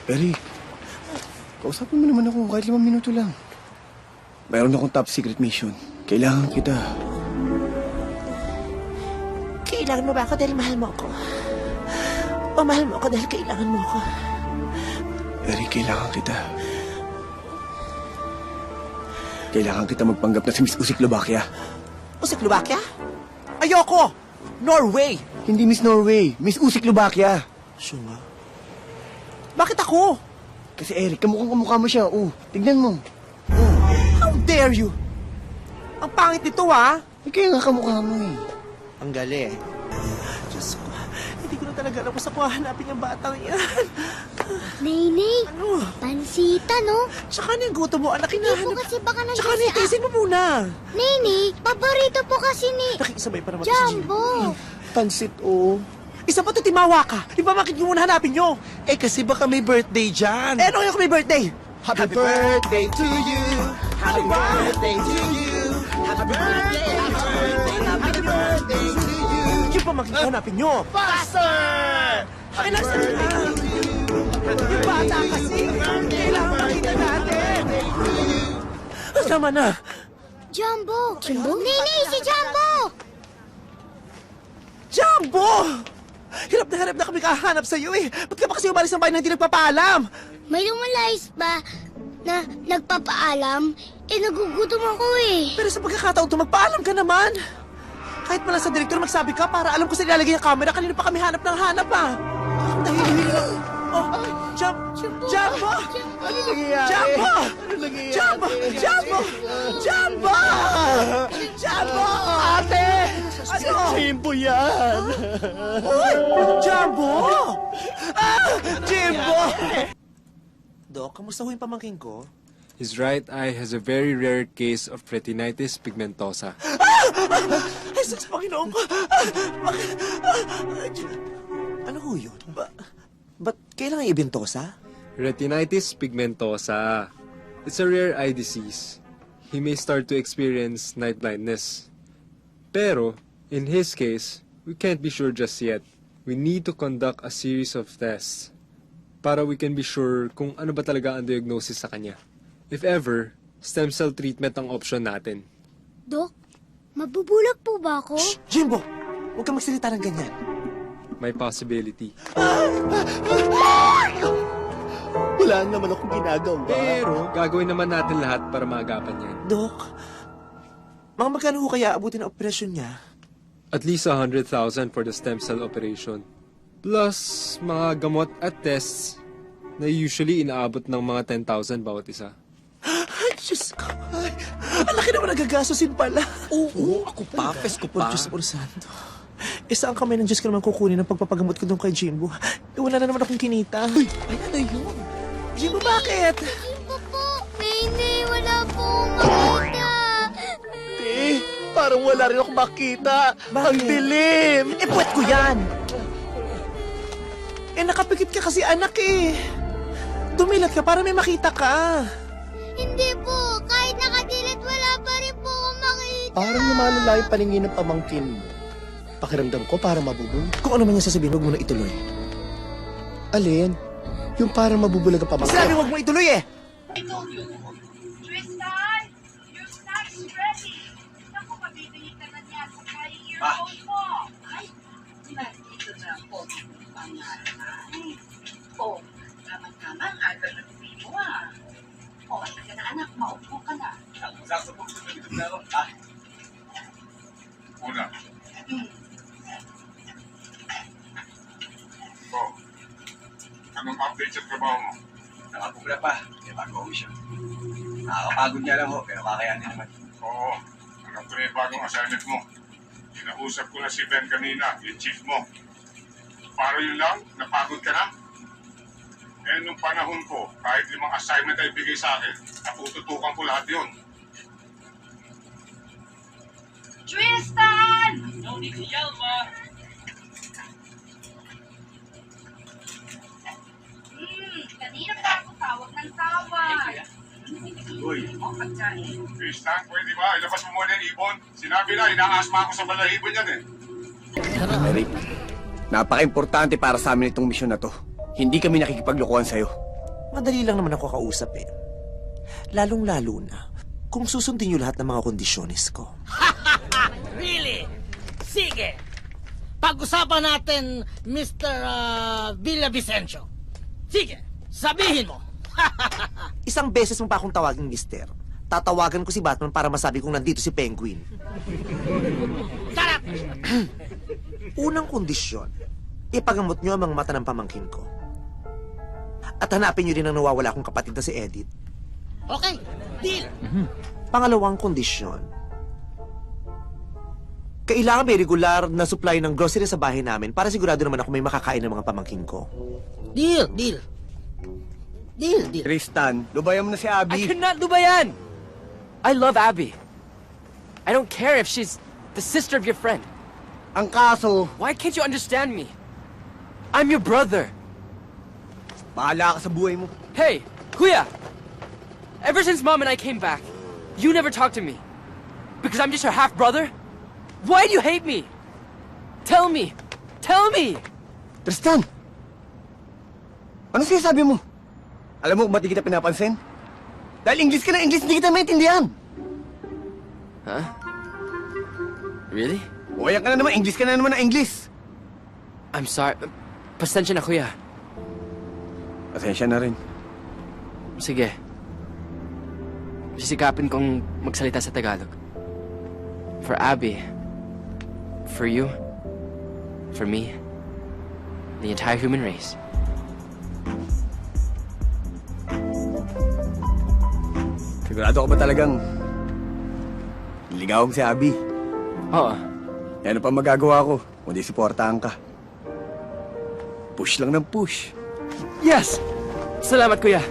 Eric, kausapin mo naman ako kahit 5 minuto lang. Mayroon akong top secret mission. Kailangan kita. Kailangan mo ba ako dahil mahal mo ako? O mahal mo ako dahil kailangan mo ako? Eric, kailangan kita. Kailangan kita magpanggap na si Miss Usiklovakia. Usiklovakia? Ayoko! Norway! Hindi Miss Norway, Miss Usiklovakia. Siya nga. Bakit ako? Kasi Eric, kamukha mo siya. Tignan mo. How dare you? Ang pangit nito, ha? Kaya nga kamukha mo eh. Ang gali. Diyos ko, hindi ko na talaga alam kung saan ko hahanapin yung batang yan. Nay, Ano? pansita, no? Tsaka na yung gutom mo, anak, Hindi po hinahanap. kasi baka nandiyan Tsaka na, tiisin mo muna. Nay, paborito po kasi ni Nakikisabay pa naman Jumbo. Pansit, Isa pa to, timawa ka. Di ba bakit nyo muna hanapin nyo? Eh kasi baka may birthday dyan. Eh, ano ngayon kung may birthday? Happy birthday to you. Happy birthday to you. Happy birthday, happy birthday, happy birthday to you. Yung pa hanapin nyo. Faster! Ay, nasa na? Yung bata kasi. Kailangan makita natin. Tama na. Jumbo. Nay, si Jumbo! Jumbo! Hirap na kami kahanap sa'yo eh. Ba't ka pa kasi umalis ng bahay na hindi nagpapaalam? May lumalayas ba na nagpapaalam? Nagugutom ako eh. Pero sa pagkakataon to, magpaalam ka naman. Kahit pala sa direktor magsabi ka para alam ko sa nilalagay yung camera, kanina pa kami hanap ng hanap ah. Nahihili na. Oh, Jumbo! Ano nangyayari? Jumbo! Ano nangyayari? Jumbo! Jumbo! Jumbo! Jumbo! Ate! Ano? Jimbo yan! Uy! Jumbo! Jimbo! Dok, kamusta ho yung pamangking ko? His right eye has a very rare case of retinitis pigmentosa. Ay, sus, Panginoon ko! Ano ho yun? Ba't kailangan ibintosa? Retinitis pigmentosa. It's a rare eye disease. He may start to experience night blindness. Pero, in his case, we can't be sure just yet. We need to conduct a series of tests para we can be sure kung ano ba talaga ang diagnosis sa kanya. If ever, stem cell treatment ang option natin. Dok, mabubulag po ba ako? Shh! Jimbo! Huwag kang magsalita ng ganyan. May possibility. Wala naman akong ginagawa. Pero, gagawin naman natin lahat para maagapan yan. Dok, mga magkano ho kaya abutin ang operasyon niya? At least 100,000 for the stem cell operation. Plus, mga gamot at tests na usually inaabot ng mga 10,000 bawat isa. Ay, Diyos ko. Ay, ang laki naman nagagastusin pala. Oo, ako pa, pes ko Por pa. Diyos por Santo. Saan kamay ng Diyos ko naman kukunin ang pagpapagamot ko doon kay Jimbo? Wala na naman akong kinita. Ay, ano yun? Jimbo, bakit? Jumbo po. Nay, wala po makita. Parang wala rin akong makita. Ang Bakit? dilim. Puwet ko yan. Nakapikit ka kasi anak eh. Dumilat ka para may makita ka. Hindi po. Kahit nakadilit, wala pa rin po ako makita. Parang lumalala yung paningin ng pamangkin mo. Pakiramdam ko para mabubul. Kung ano man yung sasabihin, huwag mo na ituloy. Alin? Yung parang mabubulag ang pamangkin. Sinabi huwag mo ituloy eh. Tristan, your snack's ready. Naku, mabibili ka na niya sa 5-year-old mo. Ay, nandito na po yung pangalan. Oh, tama-tama ang aga na tuwi mo ah. Oh, anak ka na anak, maupo ka na. Sasabog sa mga na ako. Una. Oh, anong update sa trabaho mo? Nakapugla pa, kaya bago ako siya. Nakakapagod niya lang ho, pero kakayanin naman. Oo, alam ko na yung bagong assignment mo. Kinausap ko na si Ben kanina, yung chief mo. Para yun lang, napagod ka na? Eh, nung panahon ko, kahit 5 assignment ay bigay sa akin, napututukan ko lahat yun. Tristan! Kanina pa ako tawag ng tawag. Uy, Oh, pagkain. Tristan, pwede ba? Ilabas mo muna yung ibon. Sinabi na, inaasma ako sa balahibo niyan eh. Eric, napaka-importante para sa amin itong misyon na to. Hindi kami nakikipaglokohan sa'yo. Madali lang naman ako kausap eh. Lalong-lalo na kung susundin niyo lahat ng mga kondisyonis ko. Really? Sige. Pag-usapan natin, Mr. Villavicencio. Sige, sabihin mo. Isang beses mo pa akong tawagin, mister. Tatawagan ko si Batman para masabi kong nandito si Penguin. Shut up! Unang kondisyon, ipagamot niyo ang mga mata ng pamangkin ko. At hanapin niyo rin ang nawawala kong kapatid na si Edith. Okay, deal. Pangalawang kondisyon, kailangan may regular na supply ng grocery sa bahay namin para sigurado naman ako may makakain ng mga pamangkin ko. Deal, deal. Deal, deal. Tristan, lubayan mo na si I Abby. cannot lubayan! I love Abby. I don't care if she's the sister of your friend. Ang kaso, Why can't you understand me? I'm your brother. bahala ka sa buhay mo. Hey, Kuya! Ever since Mom and I came back, you never talk to me. Because I'm just your half-brother? Why do you hate me? Tell me! Tell me! Tristan! Anong sinasabi mo? Alam mo kung ba't di kita pinapansin? Dahil English ka na English, hindi kita maintindihan. Huh? Really? Buhayan ka na naman, English ka na naman na English. I'm sorry. Pasensya na, Kuya. Pasensya na rin. Sige. Sisikapin kong magsalita sa Tagalog. For Abby, for you, for me, the entire human race. Sigurado ka ba talagang ligaw mo si Abby? Oo. Ano pa magagawa ko, kundi suportahan ka. Push lang ng push. Yes! Salamat, Kuya.